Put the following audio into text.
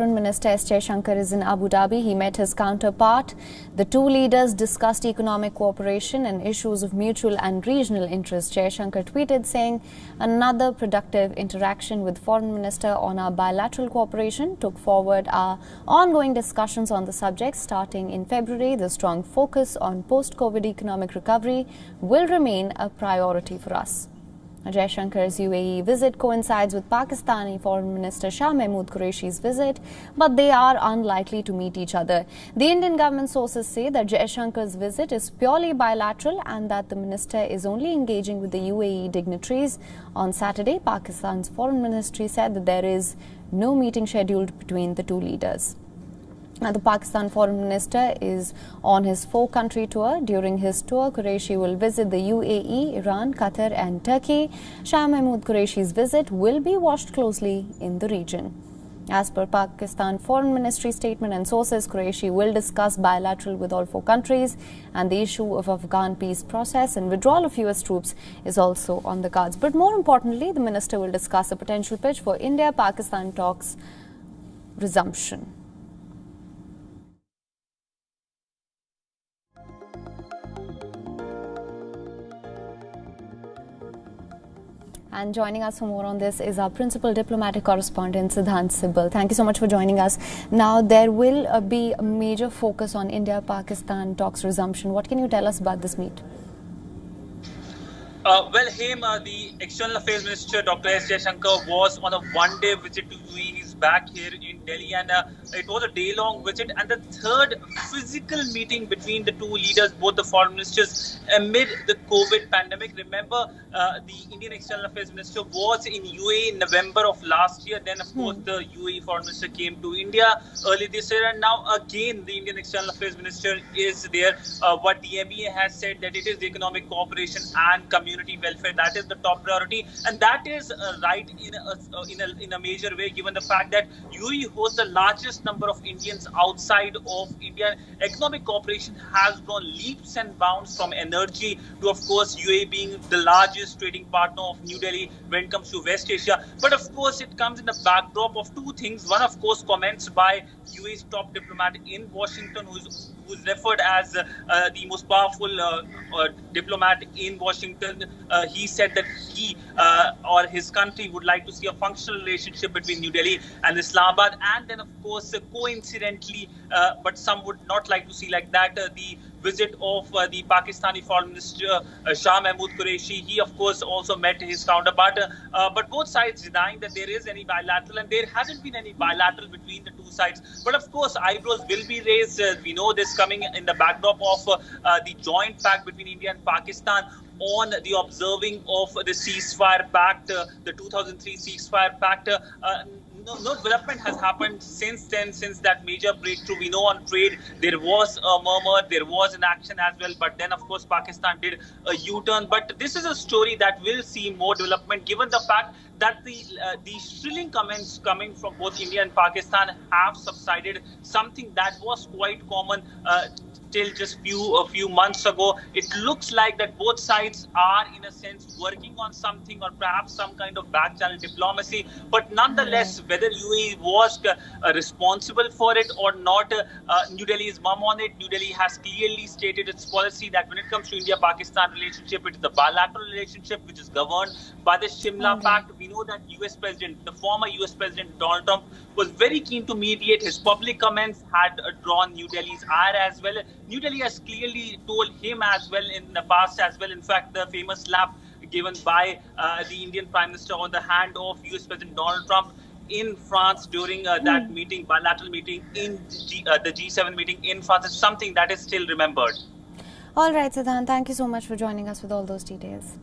Foreign Minister S. Jaishankar is in Abu Dhabi. He met his counterpart. The two leaders discussed economic cooperation and issues of mutual and regional interest. Jaishankar tweeted saying, "Another productive interaction with Foreign Minister on our bilateral cooperation took forward our ongoing discussions on the subject. Starting in February, the strong focus on post-COVID economic recovery will remain a priority for us." Jaishankar's UAE visit coincides with Pakistani Foreign Minister Shah Mahmood Qureshi's visit, but they are unlikely to meet each other. The Indian government sources say that Jaishankar's visit is purely bilateral and that the minister is only engaging with the UAE dignitaries. On Saturday, Pakistan's foreign ministry said that there is no meeting scheduled between the two leaders. Now, the Pakistan foreign minister is on his four-country tour. During his tour, Qureshi will visit the UAE, Iran, Qatar and Turkey. Shah Mahmood Qureshi's visit will be watched closely in the region. As per Pakistan Foreign Ministry statement and sources, Qureshi will discuss bilateral with all four countries, and the issue of Afghan peace process and withdrawal of US troops is also on the cards. But more importantly, the minister will discuss a potential pitch for India-Pakistan talks resumption. And joining us for more on this is our principal diplomatic correspondent, Siddhant Sibal. Thank you so much for joining us. Now, there will be a major focus on India-Pakistan talks resumption. What can you tell us about this meet? The External Affairs Minister Dr. S. Jaishankar was on a one-day visit to UAE. He's back here in Delhi, and it was a day-long visit and the third physical meeting between the two leaders, both the foreign ministers, amid the COVID pandemic. Remember, the Indian External Affairs Minister was in UAE in November of last year. Then, of course, the UAE Foreign Minister came to India early this year, and now again the Indian External Affairs Minister is there. What the MEA has said that it is the economic cooperation and community welfare that is the top priority, and that is right in a major way, given the fact that UAE hosts the largest number of Indians outside of India. Economic cooperation has gone leaps and bounds from energy to, of course, UAE being the largest trading partner of New Delhi when it comes to West Asia. But of course, it comes in the backdrop of two things. One, of course, comments by UAE's top diplomat in Washington, who's referred as the most powerful diplomat in Washington. He said that he or his country would like to see a functional relationship between New Delhi and Islamabad. And then, of course, coincidentally, but some would not like to see like that, the visit of the Pakistani Foreign Minister Shah Mahmood Qureshi. He, of course, also met his counterpart. But both sides denying that there is any bilateral, and there hasn't been any bilateral between the two sides. But of course, eyebrows will be raised. We know this coming in the backdrop of the joint pact between India and Pakistan on the observing of the ceasefire pact, the 2003 ceasefire pact. No development has happened since then, since that major breakthrough. We know on trade there was a murmur, there was an action as well, but then of course Pakistan did a U-turn. But this is a story that will see more development, given the fact that the shrilling comments coming from both India and Pakistan have subsided, something that was quite common till just a few months ago. It looks like that both sides are, in a sense, working on something, or perhaps some kind of back channel diplomacy. But nonetheless, whether UAE was responsible for it or not, New Delhi is mum on it. New Delhi has clearly stated its policy that when it comes to India-Pakistan relationship, it is the bilateral relationship which is governed by the Shimla Pact. We know that the former US President Donald Trump was very keen to mediate. His public comments had drawn New Delhi's ire as well. New Delhi has clearly told him as well in the past as well. In fact, the famous slap given by the Indian Prime Minister on the hand of US President Donald Trump in France during that meeting, bilateral meeting in the G7 meeting in France, is something that is still remembered. All right, Siddhant, thank you so much for joining us with all those details.